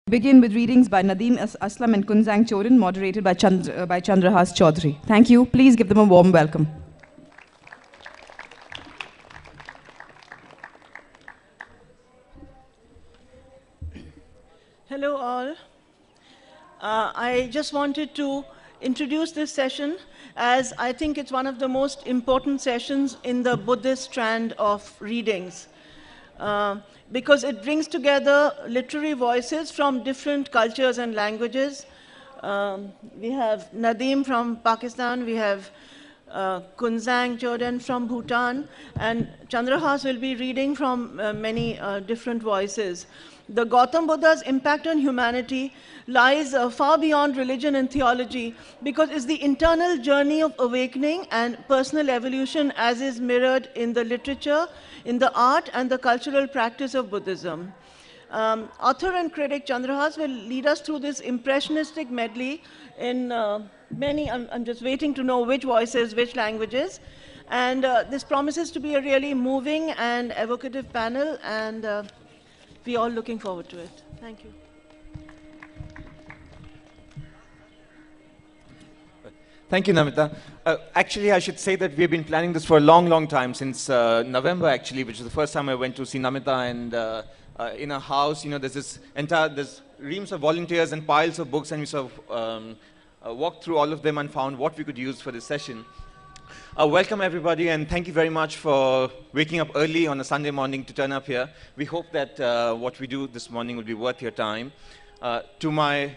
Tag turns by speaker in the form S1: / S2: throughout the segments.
S1: Begin with readings by Nadeem, Aslam and Kunzang Choden, moderated by Chandrahas Choudhury. Thank you. Please give them a warm welcome.
S2: Hello all. I just wanted to introduce this session as I think it's one of the most important sessions in the Buddhist strand of readings. Because it brings together literary voices from different cultures and languages. We have Nadeem from Pakistan, we have Kunzang Choden from Bhutan, and Chandrahas will be reading from many different voices. The Gautama Buddha's impact on humanity lies far beyond religion and theology because it's the internal journey of awakening and personal evolution as is mirrored in the literature, in the art and the cultural practice of Buddhism. Author and critic Chandrahas will lead us through this impressionistic medley in I'm just waiting to know which voices, which languages. And this promises to be a really moving and evocative panel, and we're all looking forward to it. Thank you.
S3: Thank you, Namita. Actually, I should say that we've been planning this for a long, long time, since November, actually, which is the first time I went to see Namita. And in a house, you know, there's reams of volunteers and piles of books, and we sort of walked through all of them and found what we could use for this session. Welcome, everybody, and thank you very much for waking up early on a Sunday morning to turn up here. We hope that what we do this morning will be worth your time. To my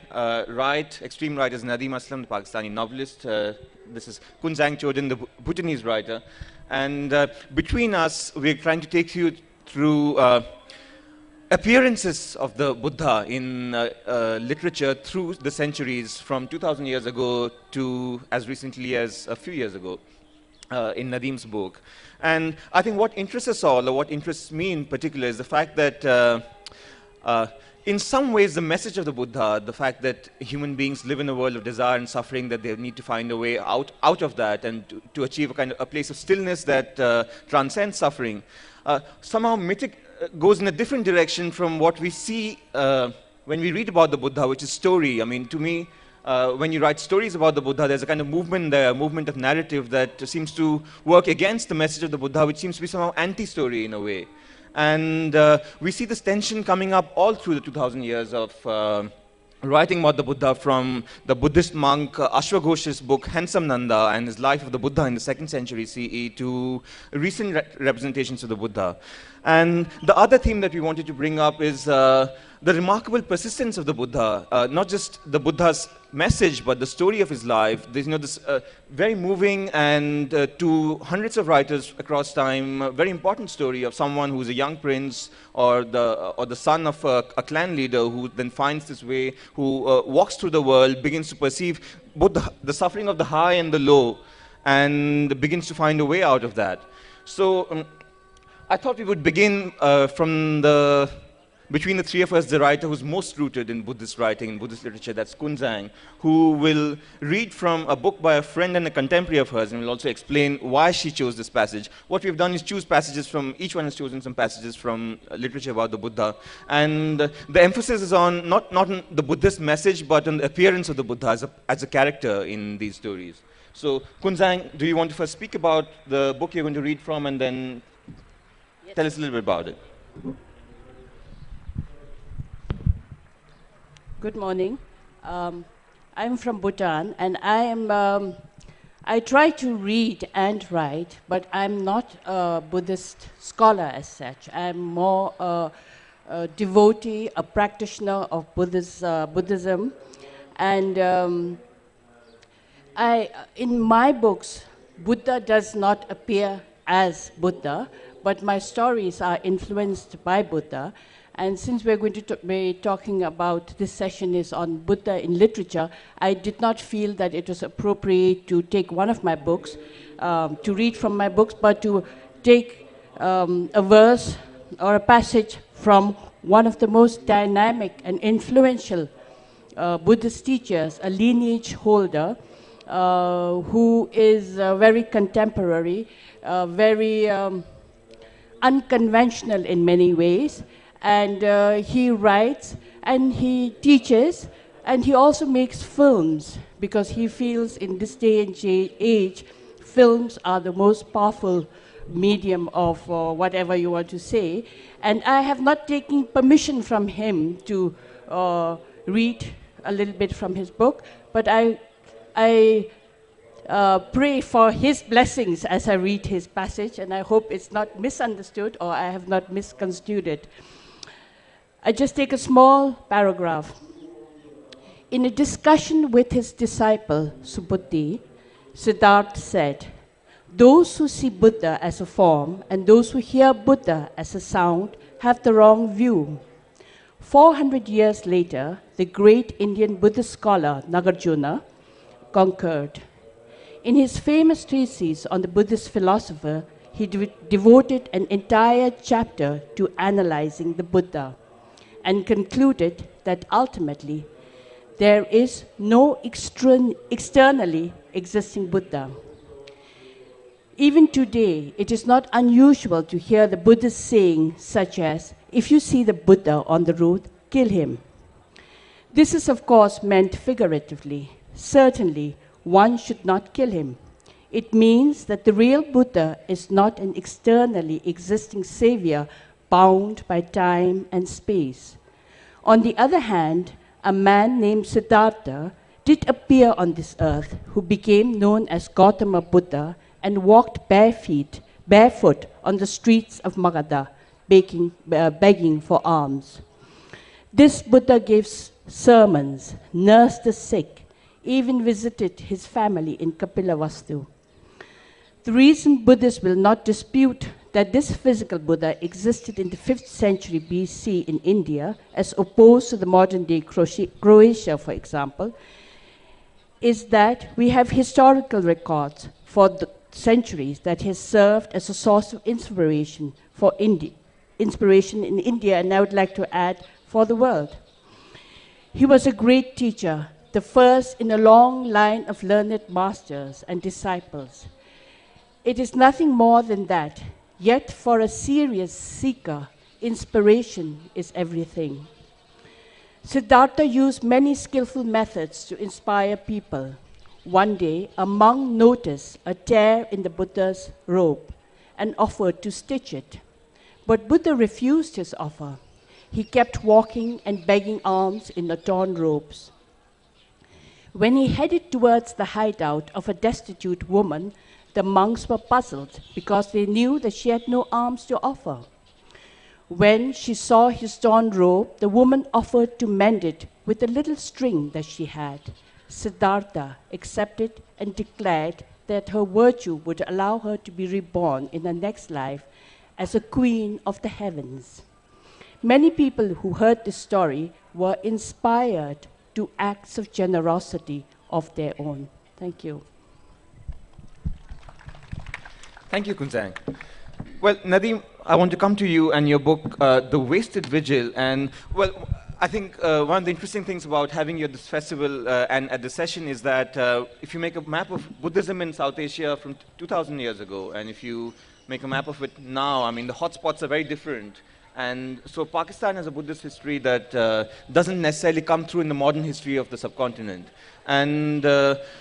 S3: right, extreme right, is Nadeem Aslam, the Pakistani novelist. This is Kunzang Choden, the Bhutanese writer. And between us, we're trying to take you through appearances of the Buddha in literature through the centuries, from 2,000 years ago to as recently as a few years ago in Nadeem's book. And I think what interests us all, or what interests me in particular, is the fact that in some ways, the message of the Buddha, the fact that human beings live in a world of desire and suffering, that they need to find a way out of that and to achieve a kind of a place of stillness that transcends suffering, somehow goes in a different direction from what we see when we read about the Buddha, which is story. I mean, to me, when you write stories about the Buddha, there's a kind of movement there, a movement of narrative that seems to work against the message of the Buddha, which seems to be somehow anti-story in a way. And we see this tension coming up all through the 2,000 years of writing about the Buddha, from the Buddhist monk Ashwaghosh's book Handsome Nanda and his life of the Buddha in the 2nd century CE to recent representations of the Buddha. And the other theme that we wanted to bring up is the remarkable persistence of the Buddha, not just the Buddha's message, but the story of his life. There's, you know, this very moving and to hundreds of writers across time, very important story of someone who's a young prince or the son of a clan leader who then finds this way, who walks through the world, begins to perceive both the suffering of the high and the low, and begins to find a way out of that. So I thought we would begin between the three of us, the writer who's most rooted in Buddhist writing, in Buddhist literature, that's Kunzang, who will read from a book by a friend and a contemporary of hers, and will also explain why she chose this passage. What we've done is choose passages from, each one has chosen some passages from literature about the Buddha. And the emphasis is on not on the Buddhist message, but on the appearance of the Buddha as a character in these stories. So, Kunzang, do you want to first speak about the book you're going to read from, and then tell us a little bit about it?
S4: Good morning. I'm from Bhutan, and I try to read and write, but I'm not a Buddhist scholar as such. I'm more a devotee, a practitioner of Buddhism. And in my books, Buddha does not appear as Buddha, but my stories are influenced by Buddha. And since we're going to be talking about, this session is on Buddha in literature, I did not feel that it was appropriate to take one of my books, to read from my books, but to take a verse or a passage from one of the most dynamic and influential Buddhist teachers, a lineage holder, who is very contemporary, very unconventional in many ways. And he writes And he teaches, and he also makes films, because he feels in this day and age, films are the most powerful medium of whatever you want to say. And I have not taken permission from him to read a little bit from his book, but I pray for his blessings as I read his passage, and I hope it's not misunderstood or I have not misconstrued it. I just take a small paragraph. In a discussion with his disciple, Subhuti, Siddhartha said, "Those who see Buddha as a form and those who hear Buddha as a sound have the wrong view." 400 years later, the great Indian Buddhist scholar Nagarjuna concurred. In his famous treatise on the Buddhist philosopher, he devoted an entire chapter to analyzing the Buddha and concluded that ultimately there is no externally existing Buddha. Even today, it is not unusual to hear the Buddhist saying such as, "If you see the Buddha on the road, kill him." This is of course meant figuratively. Certainly, one should not kill him. It means that the real Buddha is not an externally existing savior bound by time and space. On the other hand, a man named Siddhartha did appear on this earth who became known as Gautama Buddha and walked barefoot on the streets of Magadha, begging for alms. This Buddha gave sermons, nursed the sick, even visited his family in Kapilavastu. The reason Buddhists will not dispute that this physical Buddha existed in the 5th century BC in India, as opposed to the modern-day Croatia, for example, is that we have historical records for the centuries that has served as a source of inspiration for inspiration in India, and I would like to add, for the world. He was a great teacher, the first in a long line of learned masters and disciples. It is nothing more than that. Yet for a serious seeker, inspiration is everything. Siddhartha used many skillful methods to inspire people. One day, a monk noticed a tear in the Buddha's robe and offered to stitch it. But Buddha refused his offer. He kept walking and begging alms in the torn robes. When he headed towards the hideout of a destitute woman, the monks were puzzled because they knew that she had no alms to offer. When she saw his torn robe, the woman offered to mend it with a little string that she had. Siddhartha accepted and declared that her virtue would allow her to be reborn in the next life as a queen of the heavens. Many people who heard this story were inspired to acts of generosity of their own. Thank you.
S3: Thank you, Kunzang. Well, Nadeem, I want to come to you and your book, The Wasted Vigil. And, well, I think one of the interesting things about having you at this festival and at this session is that if you make a map of Buddhism in South Asia from 2,000 years ago, and if you make a map of it now, I mean, the hotspots are very different. And so Pakistan has a Buddhist history that doesn't necessarily come through in the modern history of the subcontinent. And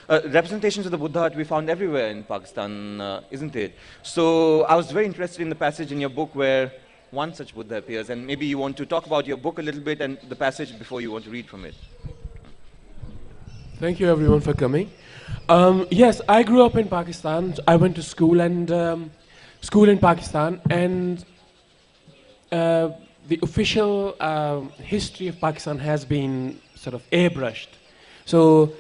S3: representations of the Buddha we found everywhere in Pakistan, isn't it? So I was very interested in the passage in your book where one such Buddha appears, and maybe you want to talk about your book a little bit and the passage before you want to read from it.
S5: Thank you everyone for coming. Yes, I grew up in Pakistan. I went to school in Pakistan, and the official history of Pakistan has been sort of airbrushed. So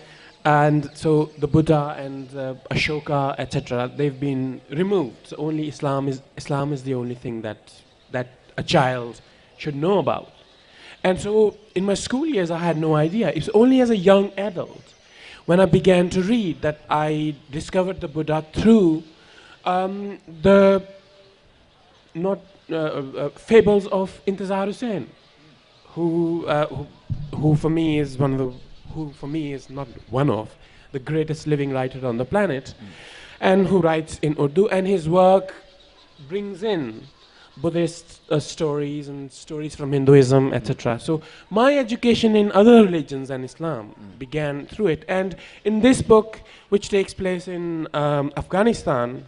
S5: the Buddha and Ashoka, etc., they've been removed. So only Islam is the only thing that a child should know about. And so in my school years, I had no idea. It's only as a young adult, when I began to read, that I discovered the Buddha through the fables of Intizar Hussain, who for me is not one of the greatest living writer on the planet, and who writes in Urdu, and his work brings in Buddhist stories and stories from Hinduism, etc. So my education in other religions than Islam began through it. And in this book, which takes place in Afghanistan,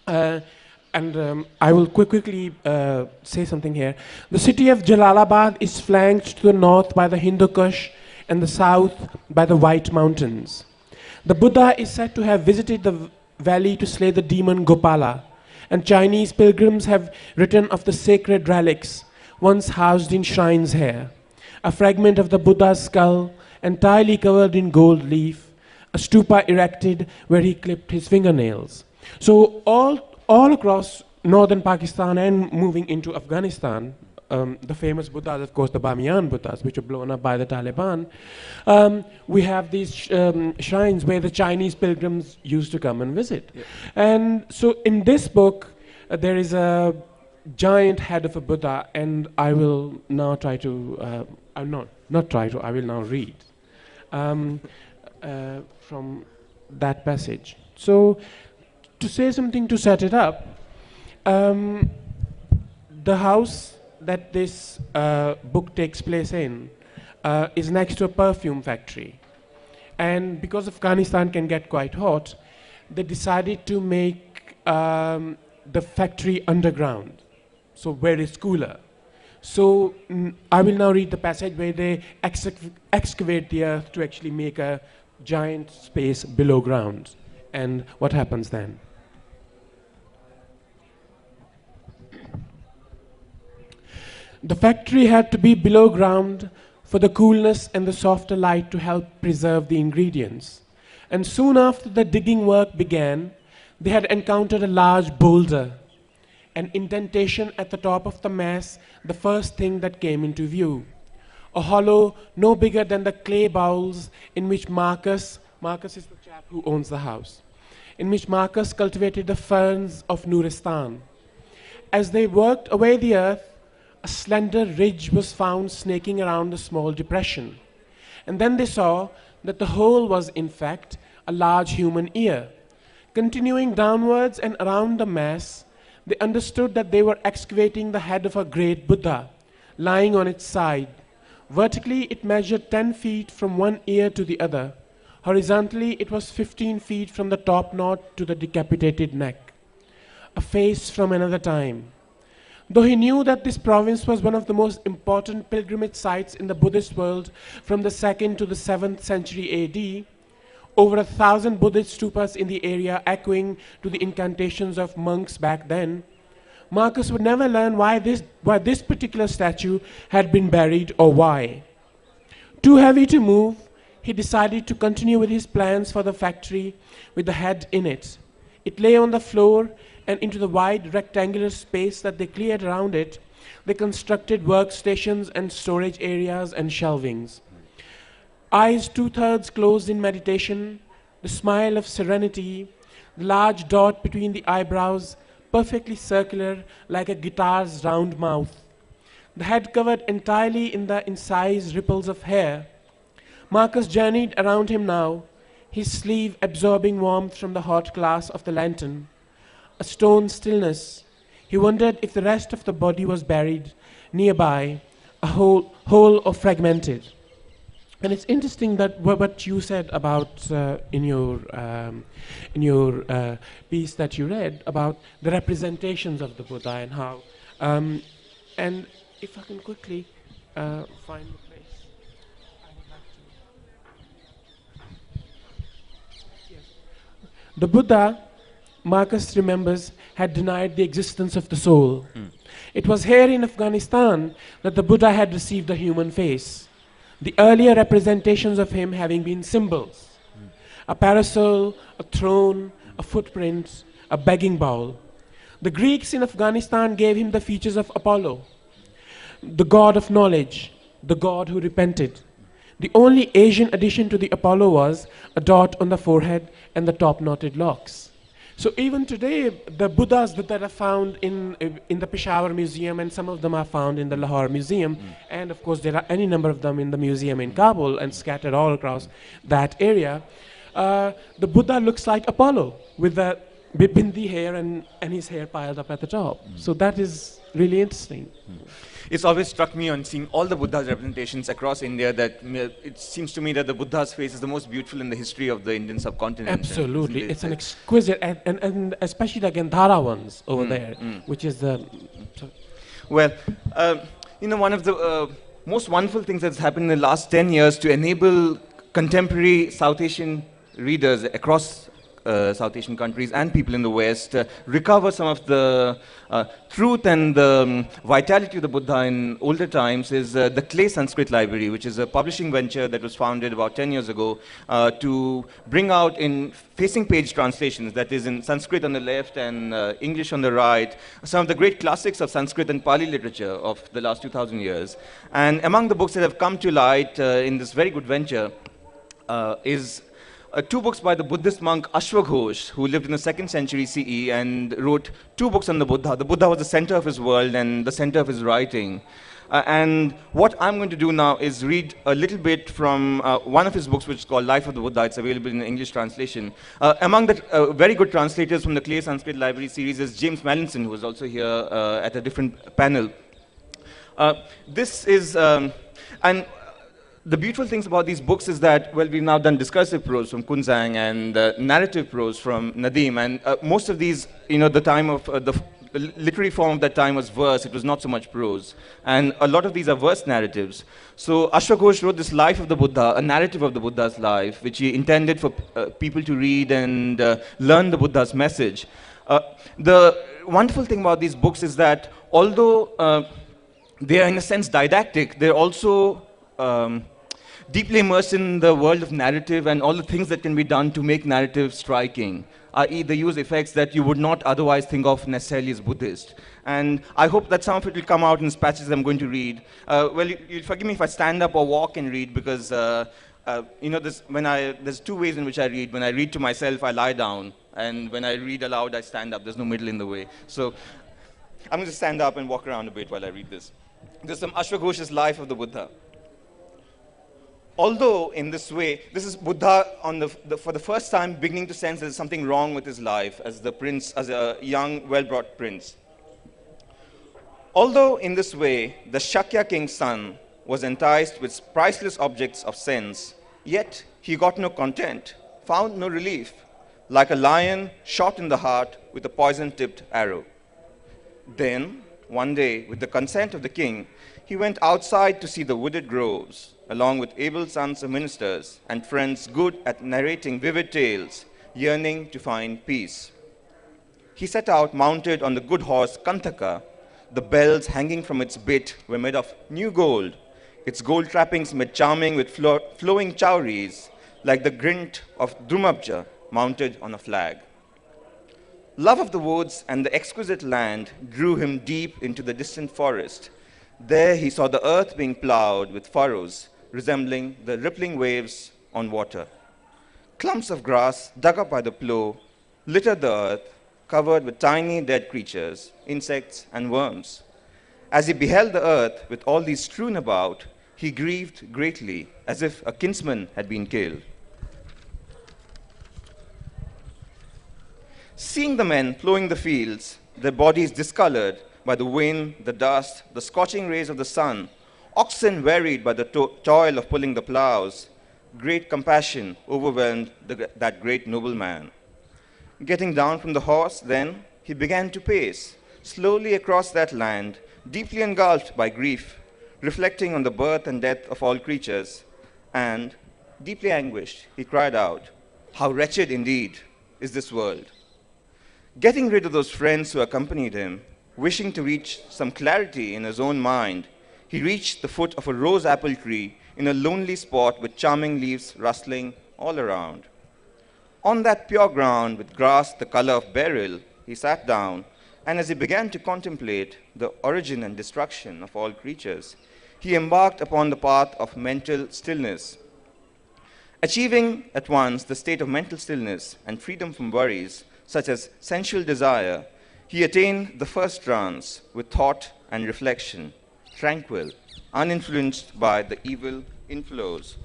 S5: I will quickly say something here. The city of Jalalabad is flanked to the north by the Hindu Kush and the south by the White Mountains. The Buddha is said to have visited the valley to slay the demon Gopala, and Chinese pilgrims have written of the sacred relics once housed in shrines here. A fragment of the Buddha's skull, entirely covered in gold leaf, a stupa erected where he clipped his fingernails. So all across northern Pakistan and moving into Afghanistan, the famous Buddhas, of course, the Bamiyan Buddhas, which were blown up by the Taliban, we have these shrines where the Chinese pilgrims used to come and visit. Yeah. And so in this book, there is a giant head of a Buddha, and I will now try to, I will now read from that passage. So to say something to set it up, the house that this book takes place in is next to a perfume factory. And because Afghanistan can get quite hot, they decided to make the factory underground, so where it's cooler. So I will now read the passage where they excavate the earth to actually make a giant space below ground, and what happens then. The factory had to be below ground for the coolness and the softer light to help preserve the ingredients. And soon after the digging work began, they had encountered a large boulder, an indentation at the top of the mass, the first thing that came into view. A hollow no bigger than the clay bowls in which Marcus is the chap who owns the house, in which Marcus cultivated the ferns of Nuristan. As they worked away the earth, a slender ridge was found snaking around the small depression. And then they saw that the hole was, in fact, a large human ear. Continuing downwards and around the mass, they understood that they were excavating the head of a great Buddha, lying on its side. Vertically, it measured 10 feet from one ear to the other. Horizontally, it was 15 feet from the top knot to the decapitated neck. A face from another time. Though he knew that this province was one of the most important pilgrimage sites in the Buddhist world from the 2nd to the 7th century AD, over 1,000 Buddhist stupas in the area echoing to the incantations of monks back then, Marcus would never learn why this particular statue had been buried or why. Too heavy to move, he decided to continue with his plans for the factory with the head in it. It lay on the floor, and into the wide rectangular space that they cleared around it, they constructed workstations and storage areas and shelvings. Eyes 2/3 closed in meditation, the smile of serenity, the large dot between the eyebrows, perfectly circular like a guitar's round mouth. The head covered entirely in the incised ripples of hair. Marcus journeyed around him now, his sleeve absorbing warmth from the hot glass of the lantern. A stone stillness. He wondered if the rest of the body was buried nearby, a whole or fragmented. And it's interesting that what you said about in your piece that you read about the representations of the Buddha and how, and if I can quickly find the place, I would like to. Yes. The Buddha, Marcus remembers, had denied the existence of the soul. It was here in Afghanistan that the Buddha had received the human face, the earlier representations of him having been symbols. A parasol, a throne, a footprint, a begging bowl. The Greeks in Afghanistan gave him the features of Apollo, the god of knowledge, the god who repented. The only Asian addition to the Apollo was a dot on the forehead and the top knotted locks. So even today, the Buddhas that are found in the Peshawar Museum, and some of them are found in the Lahore Museum, and of course there are any number of them in the museum in Kabul and scattered all across that area. The Buddha looks like Apollo with the bindi hair and his hair piled up at the top. So that is really interesting.
S3: It's always struck me on seeing all the Buddha's representations across India that it seems to me that the Buddha's face is the most beautiful in the history of the Indian subcontinent.
S5: Absolutely. It's an exquisite, and especially the Gandhara ones over there, which is the...
S3: Well, one of the most wonderful things that's happened in the last 10 years to enable contemporary South Asian readers across South Asian countries and people in the West recover some of the truth and the vitality of the Buddha in older times is the Clay Sanskrit Library, which is a publishing venture that was founded about 10 years ago to bring out in facing page translations, that is in Sanskrit on the left and English on the right, some of the great classics of Sanskrit and Pali literature of the last 2,000 years. And among the books that have come to light in this very good venture is two books by the Buddhist monk Ashwaghosh, who lived in the 2nd century CE and wrote 2 books on the Buddha. The Buddha was the center of his world and the center of his writing. And what I'm going to do now is read a little bit from one of his books, which is called Life of the Buddha. It's available in English translation. Among the very good translators from the Clay Sanskrit Library series is James Mallinson, who is also here at a different panel. This is, and the beautiful things about these books is that, well, we've now done discursive prose from Kunzang and narrative prose from Nadeem, and most of these, the time of the literary form of that time was verse. It was not so much prose, and a lot of these are verse narratives. So Ashwaghosh wrote this Life of the Buddha, a narrative of the Buddha's life, which he intended for people to read and learn the Buddha's message. The wonderful thing about these books is that although they are in a sense didactic, they're also deeply immersed in the world of narrative and all the things that can be done to make narrative striking, i.e. they use effects that you would not otherwise think of necessarily as Buddhist. And I hope that some of it will come out in the passages I'm going to read. Well, you'll forgive me if I stand up or walk and read, because there's 2 ways in which I read. When I read to myself, I lie down, and when I read aloud, I stand up. There's no middle in the way. So I'm going to stand up and walk around a bit while I read this. This is from Ashwaghosh's Life of the Buddha. Although in this way, this is Buddha for the first time beginning to sense there's something wrong with his life as the prince, as a young, well-brought prince. Although in this way, the Shakya king's son was enticed with priceless objects of sense, yet he got no content, found no relief, like a lion shot in the heart with a poison-tipped arrow. Then, one day, with the consent of the king, he went outside to see the wooded groves, along with able sons of ministers and friends good at narrating vivid tales, yearning to find peace. He set out mounted on the good horse Kantaka. The bells hanging from its bit were made of new gold, its gold trappings made charming with flowing chowries, like the glint of Drumabja mounted on a flag. Love of the woods and the exquisite land drew him deep into the distant forest. There he saw the earth being plowed with furrows, resembling the rippling waves on water. Clumps of grass dug up by the plow littered the earth, covered with tiny dead creatures, insects and worms. As he beheld the earth with all these strewn about, he grieved greatly, as if a kinsman had been killed. Seeing the men plowing the fields, their bodies discolored by the wind, the dust, the scorching rays of the sun, oxen wearied by the toil of pulling the plows, great compassion overwhelmed that great noble man. Getting down from the horse, then, he began to pace slowly across that land, deeply engulfed by grief, reflecting on the birth and death of all creatures, and, deeply anguished, he cried out, "How wretched indeed is this world!" Getting rid of those friends who accompanied him, wishing to reach some clarity in his own mind, he reached the foot of a rose apple tree in a lonely spot with charming leaves rustling all around. On that pure ground with grass the color of beryl, he sat down, and as he began to contemplate the origin and destruction of all creatures, he embarked upon the path of mental stillness. Achieving at once the state of mental stillness and freedom from worries, such as sensual desire, he attained the first trance with thought and reflection, tranquil, uninfluenced by the evil inflows.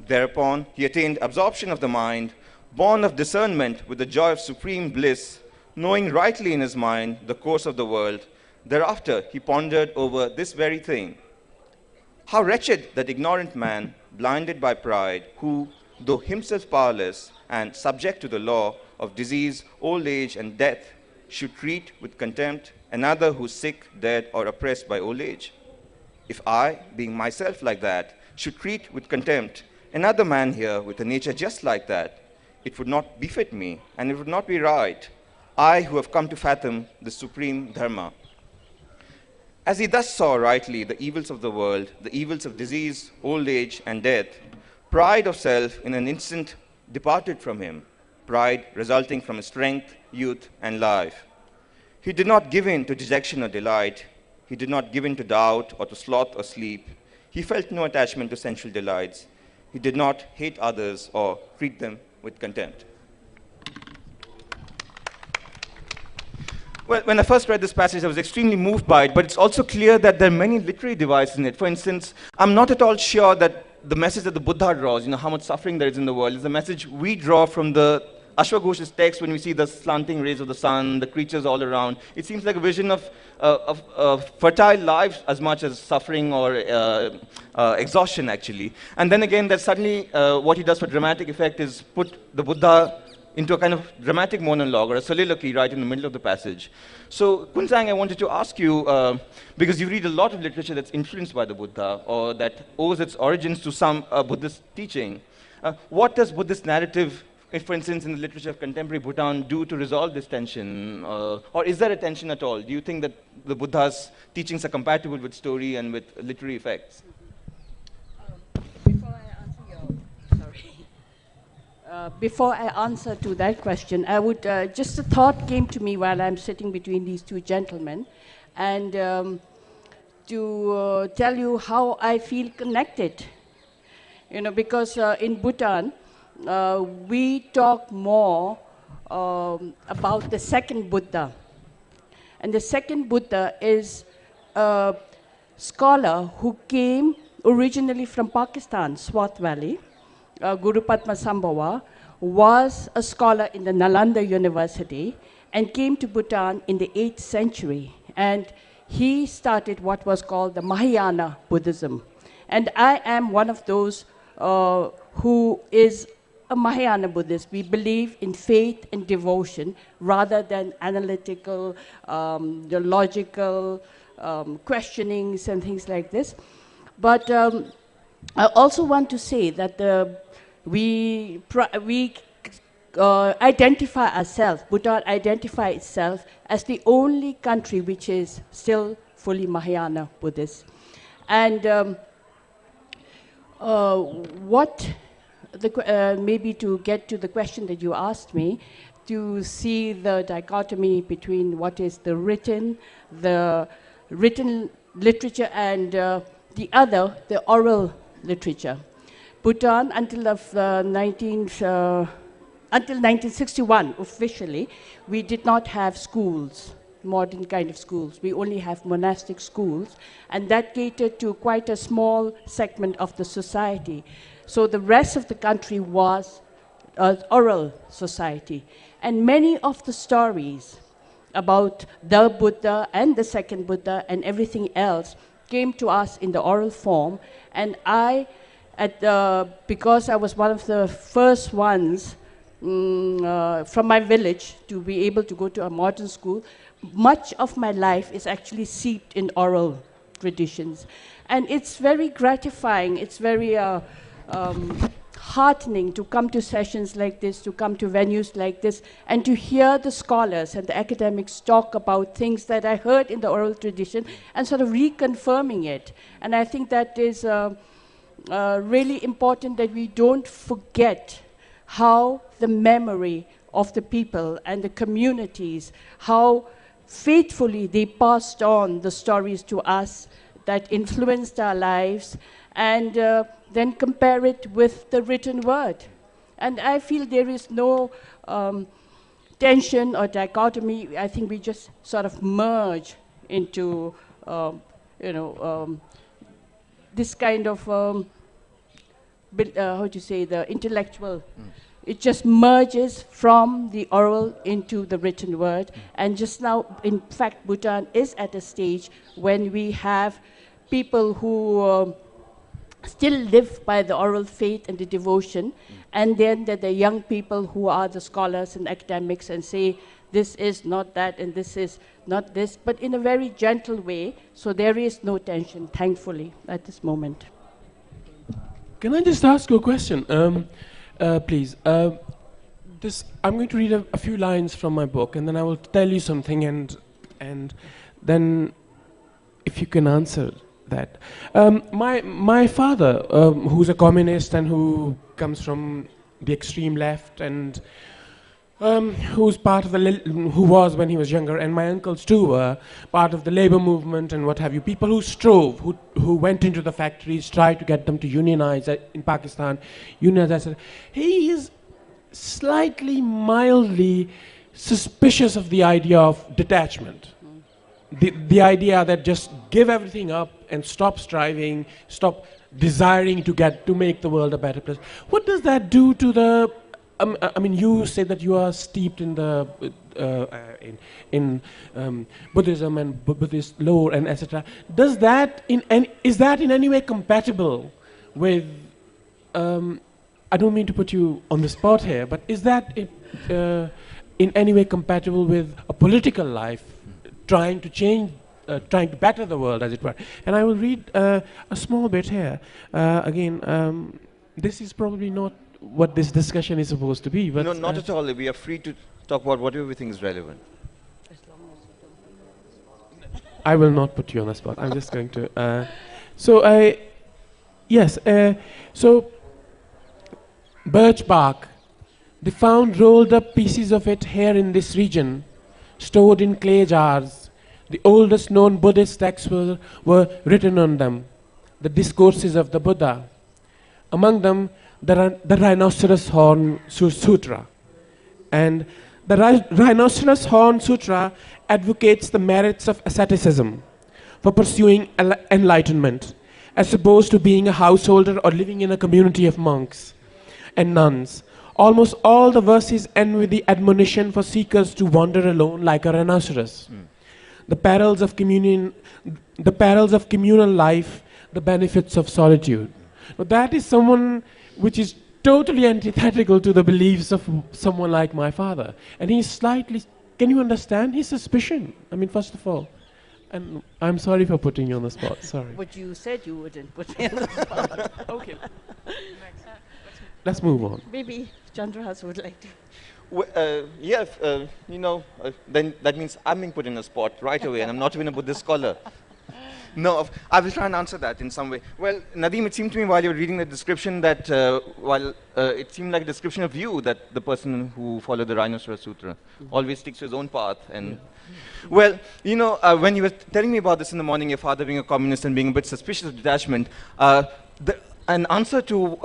S3: Thereupon, he attained absorption of the mind, born of discernment with the joy of supreme bliss, knowing rightly in his mind the course of the world, thereafter he pondered over this very thing. How wretched that ignorant man, blinded by pride, who, though himself powerless and subject to the law of disease, old age, and death, should treat with contempt another who is sick, dead, or oppressed by old age. If I, being myself like that, should treat with contempt another man here with a nature just like that, it would not befit me, and it would not be right, I who have come to fathom the supreme dharma. As he thus saw rightly the evils of the world, the evils of disease, old age, and death, pride of self in an instant departed from him, pride resulting from his strength, youth, and life. He did not give in to dejection or delight. He did not give in to doubt or to sloth or sleep. He felt no attachment to sensual delights. He did not hate others or treat them with contempt. Well, when I first read this passage, I was extremely moved by it, but it's also clear that there are many literary devices in it. For instance, I'm not at all sure that the message that the Buddha draws, how much suffering there is in the world, is the message we draw from the Ashwaghosh's text when we see the slanting rays of the sun, the creatures all around. It seems like a vision of fertile lives as much as suffering or exhaustion, actually. And then again, that suddenly what he does for dramatic effect is put the Buddha into a kind of dramatic monologue or a soliloquy right in the middle of the passage. So, Kunzang, I wanted to ask you, because you read a lot of literature that's influenced by the Buddha or that owes its origins to some Buddhist teaching. What does Buddhist narrative, for instance, in the literature of contemporary Bhutan, do to resolve this tension? Or is there a tension at all? Do you think that the Buddha's teachings are compatible with story and with literary effects?
S4: Before I answer to that question, I would, just a thought came to me while I'm sitting between these two gentlemen, and to tell you how I feel connected. Because in Bhutan, we talk more about the second Buddha. And the second Buddha is a scholar who came originally from Pakistan, Swat Valley. Guru Padmasambhava was a scholar in the Nalanda University and came to Bhutan in the 8th century. And he started what was called the Mahayana Buddhism. And I am one of those who is a Mahayana Buddhist. We believe in faith and devotion rather than analytical, the logical questionings and things like this. But I also want to say that we identify ourselves, Bhutan identify itself as the only country which is still fully Mahayana Buddhist. And maybe to get to the question that you asked me, to see the dichotomy between what is the written literature and the other, the oral literature. Bhutan, until 1961, officially, we did not have schools, modern kind of schools. We only have monastic schools, and that catered to quite a small segment of the society. So the rest of the country was oral society. And many of the stories about the Buddha and the second Buddha and everything else came to us in the oral form. And because I was one of the first ones from my village to be able to go to a modern school, much of my life is actually seeped in oral traditions. And it's very gratifying, it's very heartening to come to sessions like this, to come to venues like this, and to hear the scholars and the academics talk about things that I heard in the oral tradition and sort of reconfirming it. And I think that is really important, that we don't forget how the memory of the people and the communities, how faithfully they passed on the stories to us that influenced our lives, and then compare it with the written word. And I feel there is no tension or dichotomy. I think we just sort of merge into, this kind of, how to say, the intellectual It just merges from the oral into the written word. And just now, in fact, Bhutan is at a stage when we have people who still live by the oral faith and the devotion, and then there are the young people who are the scholars and academics and say, this is not that and this is not this, but in a very gentle way, so there is no tension, thankfully, at this moment.
S5: Can I just ask you a question, please? I'm going to read a few lines from my book, and then I will tell you something, and then if you can answer that. My father, who's a communist and who comes from the extreme left, and who's part of who was when he was younger, and my uncles too were part of the labor movement and what have you. People who strove, who went into the factories, tried to get them to unionize in Pakistan. Unionize. He is slightly, mildly suspicious of the idea of detachment. The idea that just give everything up and stop striving, stop desiring to make the world a better place. What does that do to the? I mean, you say that you are steeped in the Buddhism and Buddhist lore and etc. Does that is that in any way compatible with? I don't mean to put you on the spot here, but is that in any way compatible with a political life? Trying to change, trying to better the world, as it were. And I will read a small bit here. Again, this is probably not what this discussion is supposed to be. But
S3: no, not at all. We are free to talk about whatever we think is relevant.
S5: I will not put you on the spot. I'm just going to. Yes. So, birch bark. They found rolled up pieces of it here in this region, stored in clay jars. The oldest known Buddhist texts were written on them, the discourses of the Buddha. Among them, the Rhinoceros Horn Sutra. And the Rhinoceros Horn Sutra advocates the merits of asceticism for pursuing enlightenment, as opposed to being a householder or living in a community of monks and nuns. Almost all the verses end with the admonition for seekers to wander alone like a rhinoceros. The perils of communal life, the benefits of solitude. Now that is someone which is totally antithetical to the beliefs of someone like my father. And he's slightly, can you understand his suspicion? I mean, first of all, and I'm sorry for putting you on the spot, sorry.
S4: But you said you wouldn't put me on the spot.
S5: Okay. Let's move on.
S4: Maybe Chandrahas would like to.
S3: Well, then that means I'm being put in a spot right away, and I'm not even a Buddhist scholar. No, I will try and answer that in some way. Well, Nadeem, it seemed to me while you were reading the description that it seemed like a description of you, that the person who followed the Rhinoceros Sutra always sticks to his own path. And well, when you were telling me about this in the morning, your father being a communist and being a bit suspicious of detachment, an answer to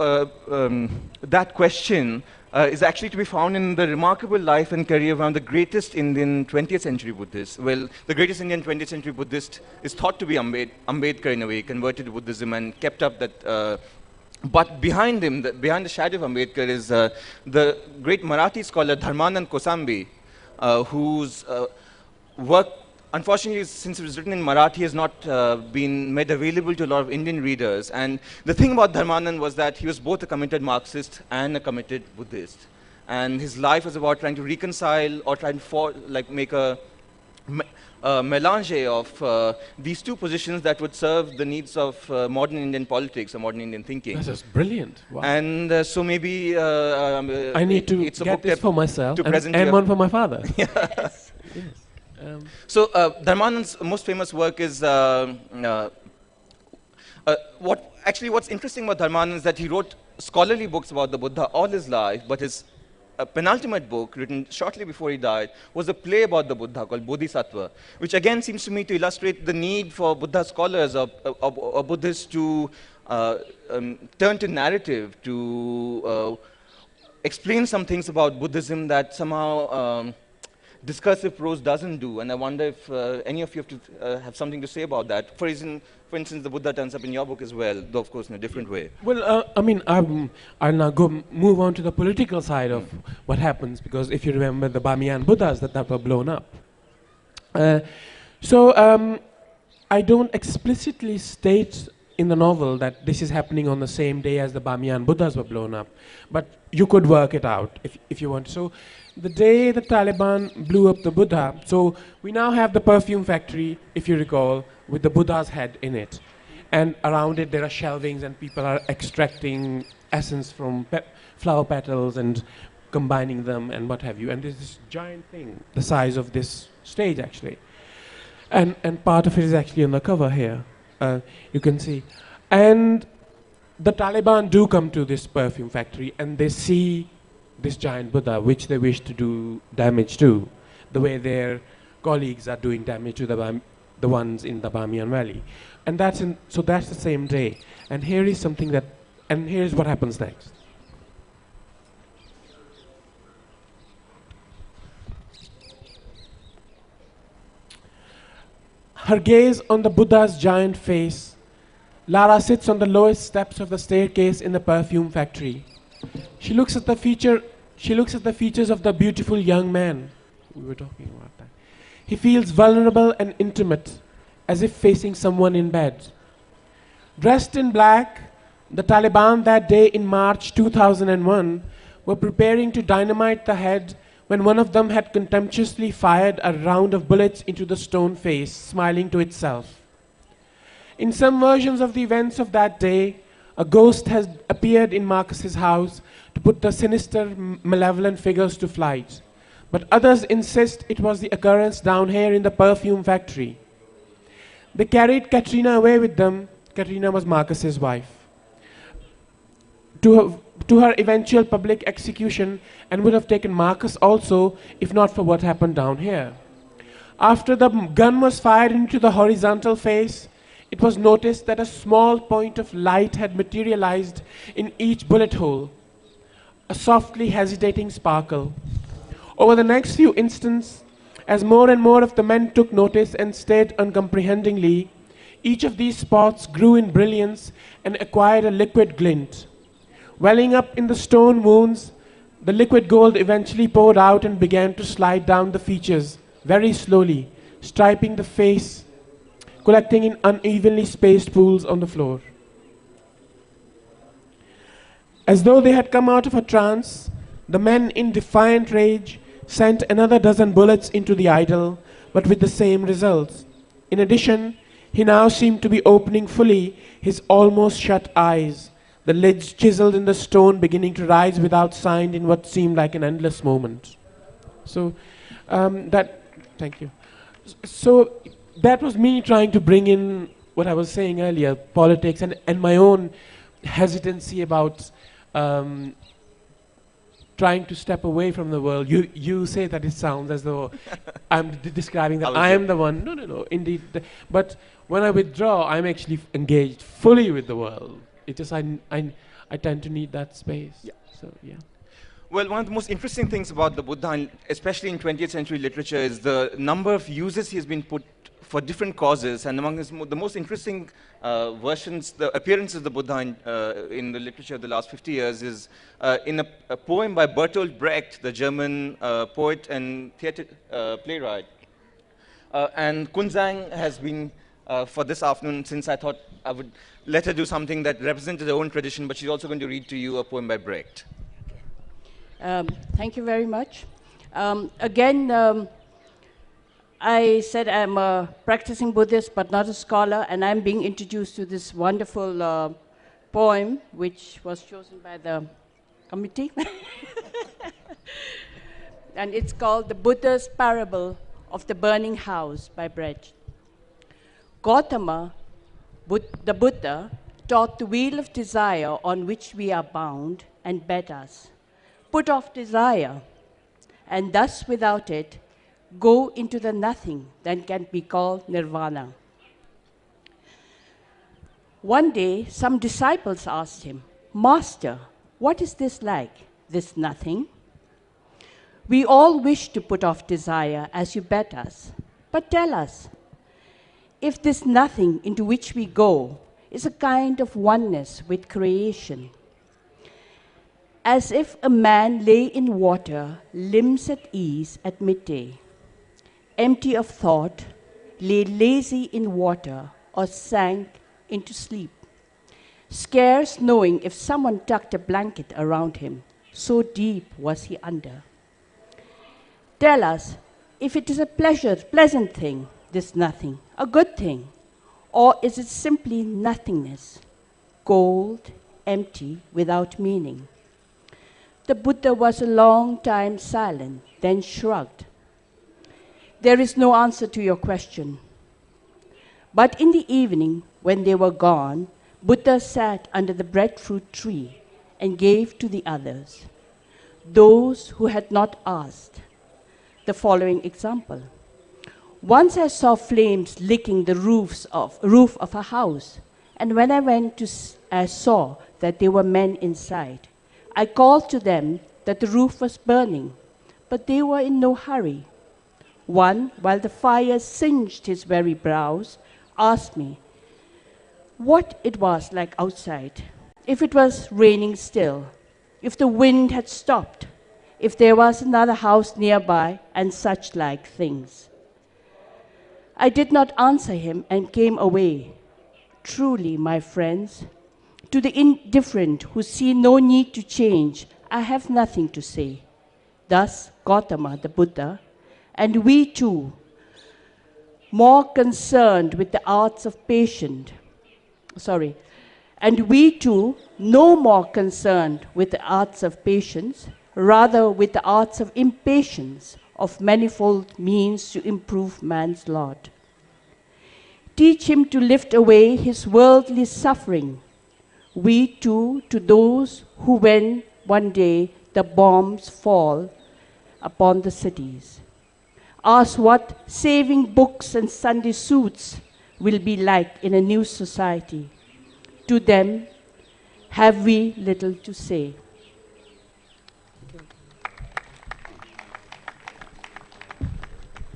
S3: that question is actually to be found in the remarkable life and career of one of the greatest Indian 20th century Buddhists. Well, the greatest Indian 20th century Buddhist is thought to be Ambedkar in a way, converted to Buddhism and kept up that. But behind him, behind the shadow of Ambedkar is the great Marathi scholar Dharmanand Kosambi, whose work, unfortunately, since it was written in Marathi, has not been made available to a lot of Indian readers. And the thing about Dharmanand was that he was both a committed Marxist and a committed Buddhist. And his life was about trying to reconcile or trying to make a melange of these two positions that would serve the needs of modern Indian politics or modern Indian thinking.
S5: This is brilliant. Wow.
S3: And so maybe
S5: I need to get this for myself and one for my father.
S3: Yes.
S5: Yes.
S3: So Dharmanand's most famous work is what's interesting about Dharmanand is that he wrote scholarly books about the Buddha all his life, but his penultimate book, written shortly before he died, was a play about the Buddha called Bodhisattva, which again seems to me to illustrate the need for Buddha scholars or Buddhists to turn to narrative, to explain some things about Buddhism that somehow discursive prose doesn't do. And I wonder if any of you have something to say about that. For instance, the Buddha turns up in your book as well, though of course in a different way.
S5: Well, I'll now move on to the political side of what happens, because if you remember the Bamiyan Buddhas that were blown up. I don't explicitly state in the novel that this is happening on the same day as the Bamiyan Buddhas were blown up, but you could work it out if you want. So the day the Taliban blew up the Buddha, so we now have the perfume factory, if you recall, with the Buddha's head in it. And around it there are shelvings and people are extracting essence from flower petals and combining them and what have you. And there's this giant thing, the size of this stage actually. And part of it is actually on the cover here. You can see. And the Taliban do come to this perfume factory and they see this giant Buddha, which they wish to do damage to, the way their colleagues are doing damage to the ones in the Bamiyan Valley. And so that's the same day. And here is something and here's what happens next. Her gaze on the Buddha's giant face, Lara sits on the lowest steps of the staircase in the perfume factory. She looks at the features of the beautiful young man. We were talking about that. He feels vulnerable and intimate, as if facing someone in bed. Dressed in black, the Taliban that day in March 2001 were preparing to dynamite the head when one of them had contemptuously fired a round of bullets into the stone face, smiling to itself. In some versions of the events of that day, a ghost has appeared in Marcus's house to put the sinister, malevolent figures to flight. But others insist it was the occurrence down here in the perfume factory. They carried Katrina away with them. Katrina was Marcus's wife. To her eventual public execution, and would have taken Marcus also if not for what happened down here. After the gun was fired into the horizontal face, it was noticed that a small point of light had materialized in each bullet hole, a softly hesitating sparkle. Over the next few instants, as more and more of the men took notice and stared uncomprehendingly, each of these spots grew in brilliance and acquired a liquid glint. Welling up in the stone wounds, the liquid gold eventually poured out and began to slide down the features, very slowly, striping the face, collecting in unevenly spaced pools on the floor. As though they had come out of a trance, the men in defiant rage sent another dozen bullets into the idol, but with the same results. In addition, he now seemed to be opening fully his almost shut eyes, the lids chiseled in the stone beginning to rise without sign in what seemed like an endless moment. So thank you. So that was me trying to bring in what I was saying earlier, politics and my own hesitancy about trying to step away from the world. You say that it sounds as though I'm describing that I am the one. No, indeed. But when I withdraw, I'm actually engaged fully with the world. It just I tend to need that space. Yeah. So yeah.
S3: Well, one of the most interesting things about the Buddha, especially in 20th century literature, is the number of uses he has been put for different causes. And among the most interesting versions, the appearances of the Buddha in the literature of the last 50 years is in a poem by Bertolt Brecht, the German poet and theater playwright. And Kunzang has been for this afternoon, since I thought I would let her do something that represented her own tradition, but she's also going to read to you a poem by Brecht.
S4: Thank you very much. I said I'm a practicing Buddhist, but not a scholar, and I'm being introduced to this wonderful poem, which was chosen by the committee. And it's called The Buddha's Parable of the Burning House by Brecht. Gautama, the Buddha, taught the wheel of desire on which we are bound and bade us. Put off desire, and thus without it, go into the nothing that can be called nirvana. One day, some disciples asked him, "Master, what is this like, this nothing?" We all wish to put off desire, as you bet us. But tell us, if this nothing into which we go is a kind of oneness with creation, as if a man lay in water, limbs at ease at midday, empty of thought, lay lazy in water, or sank into sleep, scarce knowing if someone tucked a blanket around him, so deep was he under. Tell us if it is a pleasant thing, this nothing, a good thing, or is it simply nothingness, cold, empty, without meaning? The Buddha was a long time silent, then shrugged. There is no answer to your question. But in the evening, when they were gone, Buddha sat under the breadfruit tree and gave to the others, those who had not asked, the following example. Once I saw flames licking the roof of a house, and when I went I saw that there were men inside. I called to them that the roof was burning, but they were in no hurry. One, while the fire singed his very brows, asked me what it was like outside, if it was raining still, if the wind had stopped, if there was another house nearby, and such like things. I did not answer him and came away. Truly, my friends, to the indifferent who see no need to change, I have nothing to say. Thus, Gautama, the Buddha, and we too, more concerned with the arts of patience, and we too, no more concerned with the arts of patience, rather with the arts of impatience, of manifold means to improve man's lot. Teach him to lift away his worldly suffering. We too, to those who, when one day the bombs fall upon the cities, ask what saving books and Sunday suits will be like in a new society. To them, have we little to say.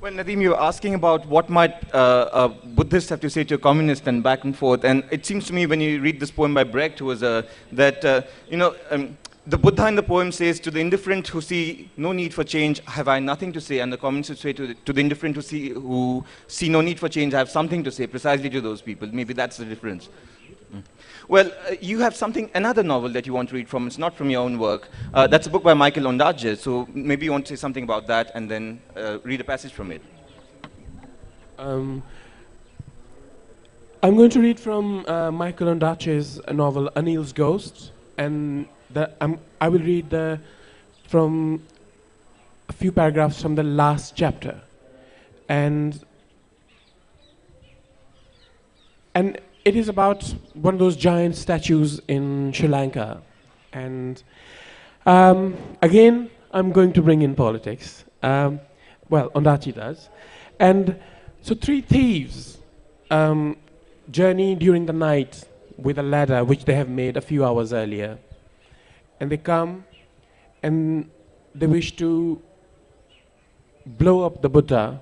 S3: Well, Nadeem, you were asking about what might a Buddhist have to say to a communist and back and forth. And it seems to me when you read this poem by Brecht, who was the Buddha in the poem says, to the indifferent who see no need for change, have I nothing to say. And the communists would say to the indifferent who see no need for change, I have something to say, precisely to those people. Maybe that's the difference. Well, you have another novel that you want to read from. It's not from your own work. That's a book by Michael Ondaatje. So maybe you want to say something about that and then read a passage from it.
S5: I'm going to read from Michael Ondaatje's novel Anil's Ghost, and I will read from a few paragraphs from the last chapter, and it is about one of those giant statues in Sri Lanka. And again, I'm going to bring in politics. Well, Ondaatje does. And so 3 thieves journey during the night with a ladder which they have made a few hours earlier. And they come and they wish to blow up the Buddha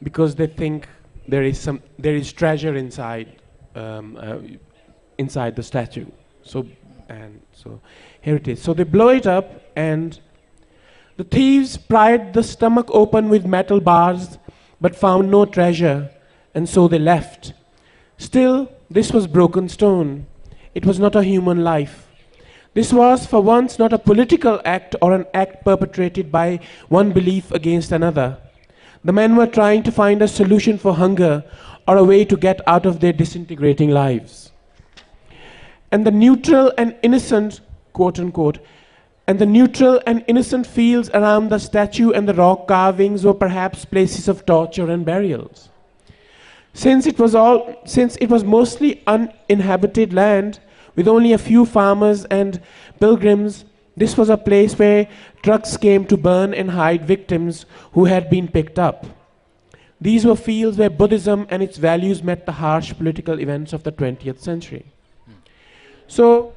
S5: because they think there is treasure inside inside the statue. So here it is. So they blow it up, and the thieves pried the stomach open with metal bars, but found no treasure, and so they left. Still, this was broken stone. It was not a human life. This was for once not a political act or an act perpetrated by one belief against another. The men were trying to find a solution for hunger or a way to get out of their disintegrating lives. And the neutral and innocent, quote unquote, and the neutral and innocent fields around the statue and the rock carvings were perhaps places of torture and burials. Since it was mostly uninhabited land with only a few farmers and pilgrims, this was a place where trucks came to burn and hide victims who had been picked up. These were fields where Buddhism and its values met the harsh political events of the 20th century. So